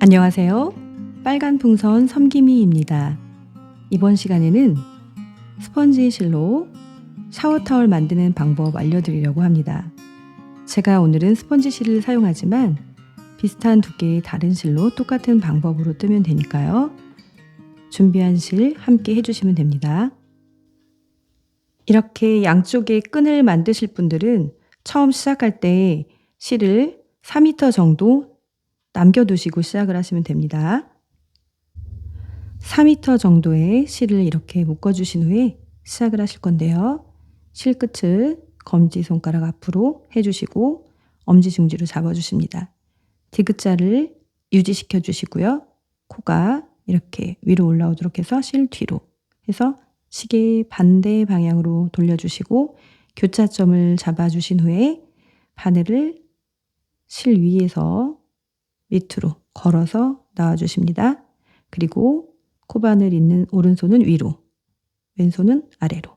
안녕하세요. 빨간 풍선 섬기미입니다. 이번 시간에는 스펀지 실로 샤워타월 만드는 방법 알려드리려고 합니다. 제가 오늘은 스펀지 실을 사용하지만 비슷한 두께의 다른 실로 똑같은 방법으로 뜨면 되니까요. 준비한 실 함께 해주시면 됩니다. 이렇게 양쪽에 끈을 만드실 분들은 처음 시작할 때 실을 4m 정도 남겨두시고 시작을 하시면 됩니다. 4m 정도의 실을 이렇게 묶어주신 후에 시작을 하실 건데요. 실 끝을 검지손가락 앞으로 해주시고 엄지중지로 잡아주십니다. 디귿자를 유지시켜 주시고요. 코가 이렇게 위로 올라오도록 해서 실 뒤로 해서 시계 반대 방향으로 돌려주시고 교차점을 잡아주신 후에 바늘을 실 위에서 밑으로 걸어서 나와주십니다. 그리고 코바늘 있는 오른손은 위로, 왼손은 아래로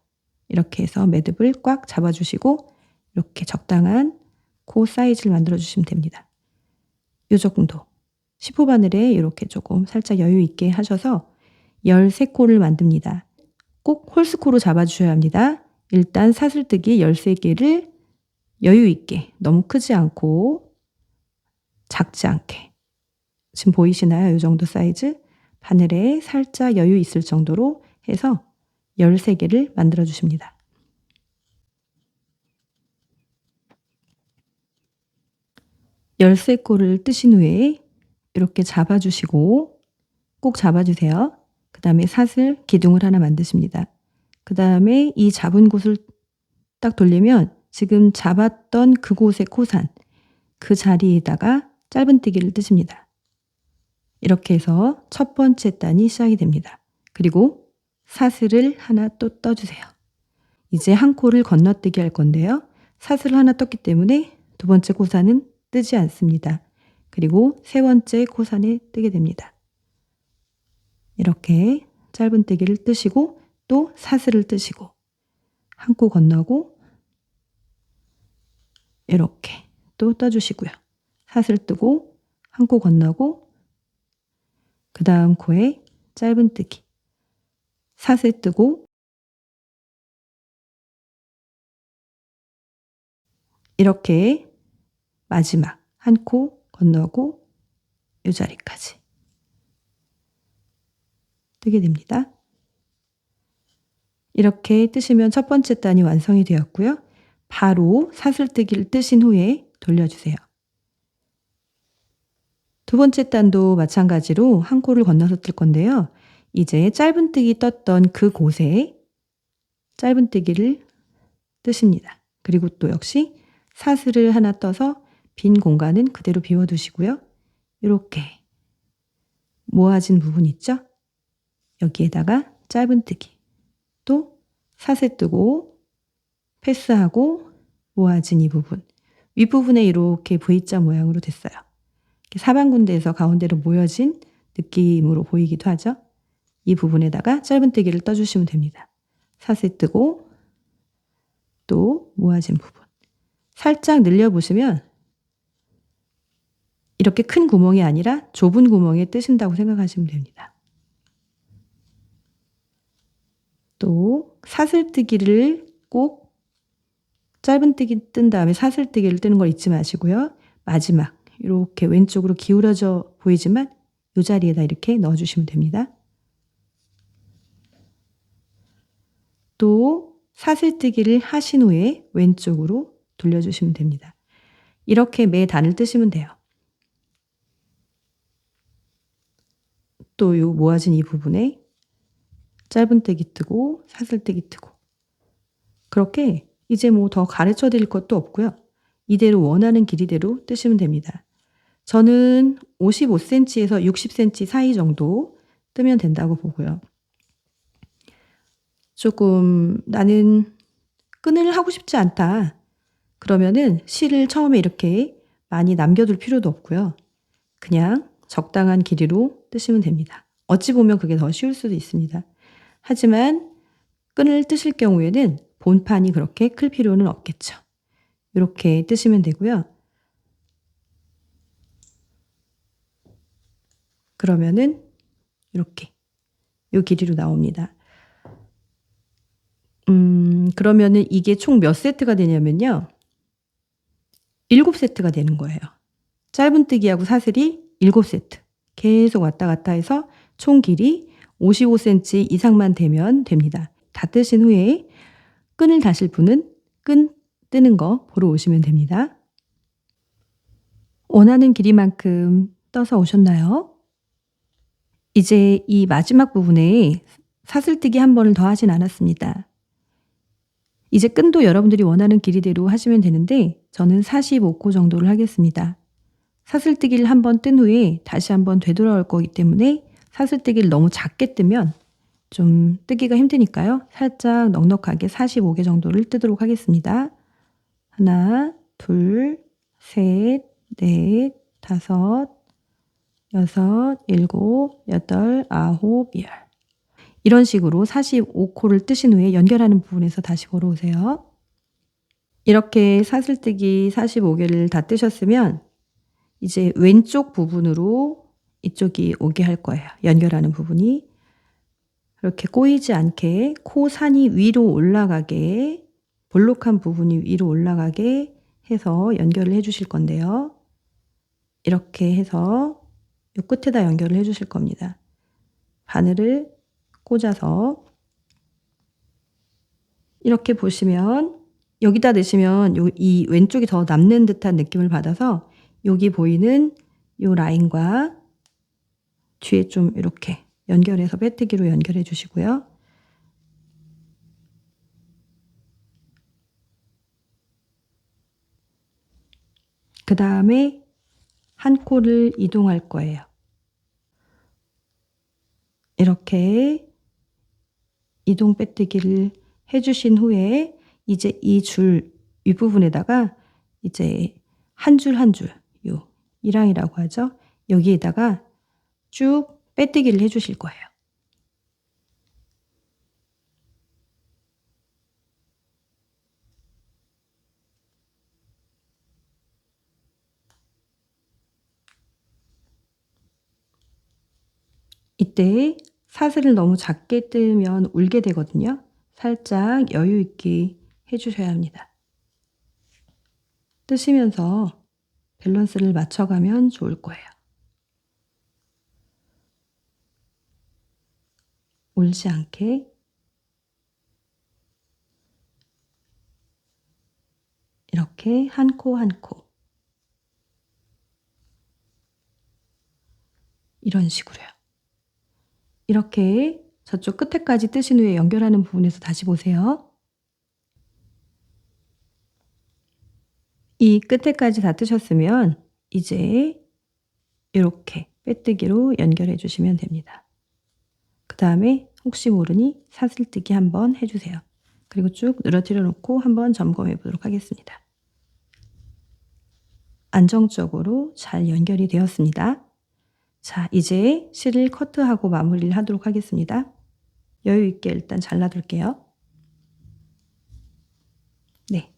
이렇게 해서 매듭을 꽉 잡아주시고 이렇게 적당한 코 사이즈를 만들어 주시면 됩니다. 이 정도 10호 바늘에 이렇게 조금 살짝 여유 있게 하셔서 13코를 만듭니다. 꼭 홀스코로 잡아주셔야 합니다. 일단 사슬뜨기 13개를 여유 있게, 너무 크지 않고 작지 않게, 지금 보이시나요? 이 정도 사이즈 바늘에 살짝 여유 있을 정도로 해서 13개를 만들어 주십니다. 열세 코를 뜨신 후에 이렇게 잡아주시고 꼭 잡아주세요. 그 다음에 사슬 기둥을 하나 만드십니다. 그 다음에 이 잡은 곳을 딱 돌리면 지금 잡았던 그곳의 코산, 그 자리에다가 짧은뜨기를 뜨십니다. 이렇게 해서 첫 번째 단이 시작이 됩니다. 그리고 사슬을 하나 또 떠주세요. 이제 한 코를 건너뛰기 할 건데요. 사슬을 하나 떴기 때문에 두 번째 코산은 뜨지 않습니다. 그리고 세 번째 코산에 뜨게 됩니다. 이렇게 짧은뜨기를 뜨시고 또 사슬을 뜨시고 한 코 건너고 이렇게 또 떠주시고요. 사슬 뜨고 한 코 건너고 그 다음 코에 짧은뜨기, 사슬 뜨고 이렇게 마지막 한 코 건너고 이 자리까지 뜨게 됩니다. 이렇게 뜨시면 첫 번째 단이 완성이 되었고요. 바로 사슬뜨기를 뜨신 후에 돌려주세요. 두 번째 단도 마찬가지로 한 코를 건너서 뜰 건데요. 이제 짧은뜨기 떴던 그곳에 짧은뜨기를 뜨십니다. 그리고 또 역시 사슬을 하나 떠서 빈 공간은 그대로 비워두시고요. 이렇게 모아진 부분 있죠? 여기에다가 짧은뜨기, 또 사슬 뜨고 패스하고 모아진 이 부분, 윗부분에 이렇게 V자 모양으로 됐어요. 사방군데에서 가운데로 모여진 느낌으로 보이기도 하죠. 이 부분에다가 짧은뜨기를 떠주시면 됩니다. 사슬 뜨고 또 모아진 부분 살짝 늘려보시면 이렇게 큰 구멍이 아니라 좁은 구멍에 뜨신다고 생각하시면 됩니다. 또 사슬뜨기를 꼭 짧은뜨기 뜬 다음에 사슬뜨기를 뜨는 걸 잊지 마시고요. 마지막 이렇게 왼쪽으로 기울어져 보이지만 이 자리에다 이렇게 넣어주시면 됩니다. 또 사슬뜨기를 하신 후에 왼쪽으로 돌려주시면 됩니다. 이렇게 매 단을 뜨시면 돼요. 또 요 모아진 이 부분에 짧은뜨기 뜨고 사슬뜨기 뜨고 그렇게 이제 뭐 더 가르쳐 드릴 것도 없고요. 이대로 원하는 길이대로 뜨시면 됩니다. 저는 55cm에서 60cm 사이 정도 뜨면 된다고 보고요. 조금 나는 끈을 하고 싶지 않다. 그러면은 실을 처음에 이렇게 많이 남겨둘 필요도 없고요. 그냥 적당한 길이로 뜨시면 됩니다. 어찌 보면 그게 더 쉬울 수도 있습니다. 하지만 끈을 뜨실 경우에는 본판이 그렇게 클 필요는 없겠죠. 이렇게 뜨시면 되고요. 그러면은 이렇게 요 길이로 나옵니다. 그러면은 이게 총 몇 세트가 되냐면요. 7세트가 되는 거예요. 짧은뜨기하고 사슬이 7세트. 계속 왔다 갔다 해서 총 길이 55cm 이상만 되면 됩니다. 다 뜨신 후에 끈을 다실 분은 끈 뜨는 거 보러 오시면 됩니다. 원하는 길이만큼 떠서 오셨나요? 이제 이 마지막 부분에 사슬뜨기 한 번을 더 하진 않았습니다. 이제 끈도 여러분들이 원하는 길이대로 하시면 되는데 저는 45코 정도를 하겠습니다. 사슬뜨기를 한 번 뜬 후에 다시 한번 되돌아올 거기 때문에 사슬뜨기를 너무 작게 뜨면 좀 뜨기가 힘드니까요. 살짝 넉넉하게 45개 정도를 뜨도록 하겠습니다. 하나, 둘, 셋, 넷, 다섯, 여섯, 일곱, 여덟, 아홉, 열. 이런 식으로 45코를 뜨신 후에 연결하는 부분에서 다시 보러 오세요. 이렇게 사슬뜨기 45개를 다 뜨셨으면 이제 왼쪽 부분으로 이쪽이 오게 할 거예요. 연결하는 부분이. 이렇게 꼬이지 않게 코산이 위로 올라가게 볼록한 부분이 위로 올라가게 해서 연결을 해 주실 건데요. 이렇게 해서 이 끝에다 연결을 해 주실 겁니다. 바늘을 꽂아서 이렇게 보시면 여기다 넣으시면 이 왼쪽이 더 남는 듯한 느낌을 받아서 여기 보이는 이 라인과 뒤에 좀 이렇게 연결해서 빼뜨기로 연결해 주시고요. 그 다음에 한 코를 이동할 거예요. 이렇게 이동 빼뜨기를 해 주신 후에 이제 이 줄 윗부분에다가 이제 한 줄 한 줄 요 이랑이라고 하죠. 여기에다가 쭉 빼뜨기를 해 주실 거예요. 이때 사슬을 너무 작게 뜨면 울게 되거든요. 살짝 여유 있게 해 주셔야 합니다. 뜨시면서 밸런스를 맞춰가면 좋을 거예요. 울지 않게 이렇게 한 코 한 코 이런 식으로요. 이렇게 저쪽 끝에까지 뜨신 후에 연결하는 부분에서 다시 보세요. 이 끝에까지 다 뜨셨으면 이제 이렇게 빼뜨기로 연결해 주시면 됩니다. 그 다음에 혹시 모르니 사슬뜨기 한번 해주세요. 그리고 쭉 늘어뜨려 놓고 한번 점검해 보도록 하겠습니다. 안정적으로 잘 연결이 되었습니다. 자, 이제 실을 커트하고 마무리를 하도록 하겠습니다. 여유 있게 일단 잘라둘게요. 네.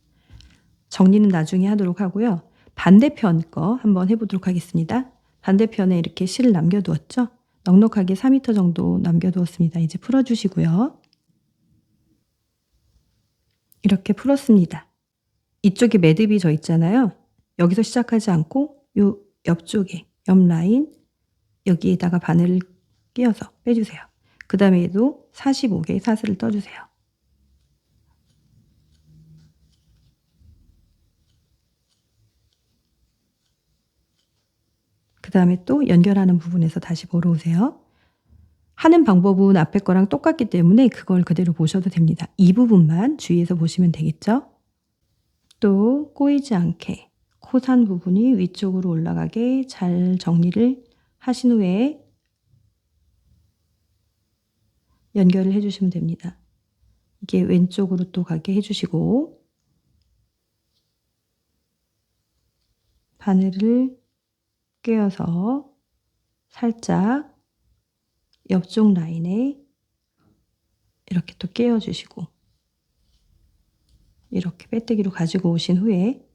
정리는 나중에 하도록 하고요. 반대편 거 한번 해보도록 하겠습니다. 반대편에 이렇게 실을 남겨두었죠? 넉넉하게 4m 정도 남겨두었습니다. 이제 풀어주시고요. 이렇게 풀었습니다. 이쪽에 매듭이 져 있잖아요. 여기서 시작하지 않고 요 옆쪽에 옆 라인 여기에다가 바늘을 끼워서 빼주세요. 그 다음에 얘도 45개의 사슬을 떠주세요. 그 다음에 또 연결하는 부분에서 다시 보러 오세요. 하는 방법은 앞에 거랑 똑같기 때문에 그걸 그대로 보셔도 됩니다. 이 부분만 주의해서 보시면 되겠죠? 또 꼬이지 않게 코산 부분이 위쪽으로 올라가게 잘 정리를 하신 후에 연결을 해주시면 됩니다. 이게 왼쪽으로 또 가게 해주시고 바늘을 꿰어서 살짝 옆쪽 라인에 이렇게 또 끼워주시고 이렇게 빼뜨기로 가지고 오신 후에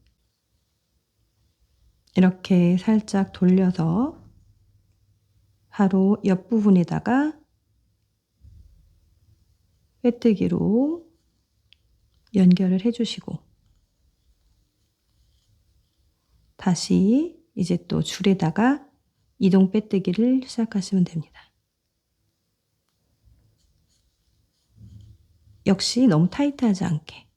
이렇게 살짝 돌려서 바로 옆부분에다가 빼뜨기로 연결을 해주시고 다시 이제 또 줄에다가 이동 빼뜨기를 시작하시면 됩니다. 역시 너무 타이트하지 않게.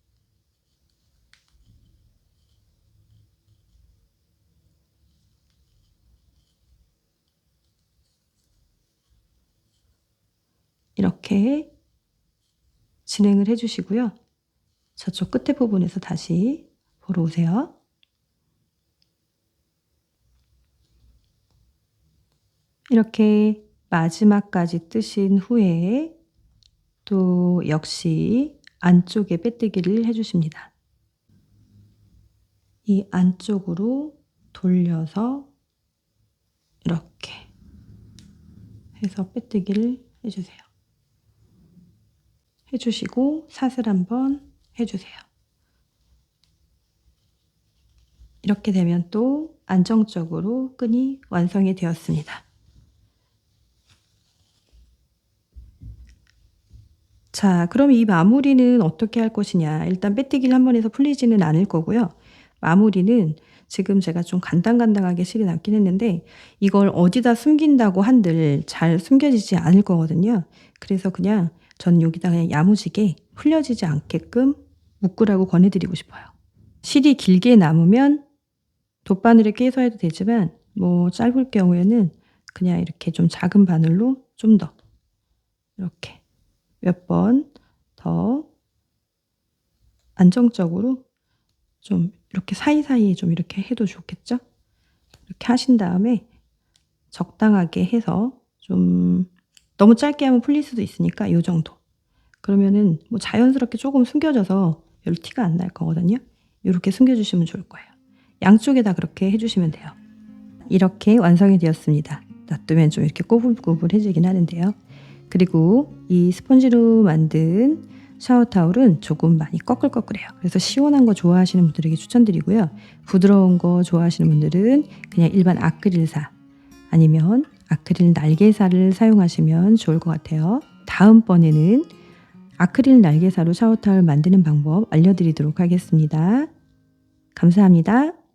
이렇게 진행을 해주시고요. 저쪽 끝에 부분에서 다시 보러 오세요. 이렇게 마지막까지 뜨신 후에 또 역시 안쪽에 빼뜨기를 해주십니다. 이 안쪽으로 돌려서 이렇게 해서 빼뜨기를 해주세요. 해주시고 사슬 한번 해주세요. 이렇게 되면 또 안정적으로 끈이 완성이 되었습니다. 자, 그럼 이 마무리는 어떻게 할 것이냐. 일단 빼뜨기를 한 번 해서 풀리지는 않을 거고요. 마무리는 지금 제가 좀 간당간당하게 실이 남긴 했는데 이걸 어디다 숨긴다고 한들 잘 숨겨지지 않을 거거든요. 그래서 그냥 전 여기다 그냥 야무지게 풀려지지 않게끔 묶으라고 권해드리고 싶어요. 실이 길게 남으면 돗바늘에 껴서 해도 되지만 뭐 짧을 경우에는 그냥 이렇게 좀 작은 바늘로 좀 더 이렇게 몇 번 더 안정적으로 좀 이렇게 사이사이에 좀 이렇게 해도 좋겠죠? 이렇게 하신 다음에 적당하게 해서 좀 너무 짧게 하면 풀릴 수도 있으니까 이 정도. 그러면은 뭐 자연스럽게 조금 숨겨져서 별로 티가 안 날 거거든요. 이렇게 숨겨주시면 좋을 거예요. 양쪽에다 그렇게 해주시면 돼요. 이렇게 완성이 되었습니다. 놔두면 좀 이렇게 꼬불꼬불해지긴 하는데요. 그리고 이 스펀지로 만든 샤워타올은 조금 많이 꺼끌꺼끌해요. 그래서 시원한 거 좋아하시는 분들에게 추천드리고요. 부드러운 거 좋아하시는 분들은 그냥 일반 아크릴사 아니면 아크릴 날개사를 사용하시면 좋을 것 같아요. 다음번에는 아크릴 날개사로 샤워타올 만드는 방법 알려드리도록 하겠습니다. 감사합니다.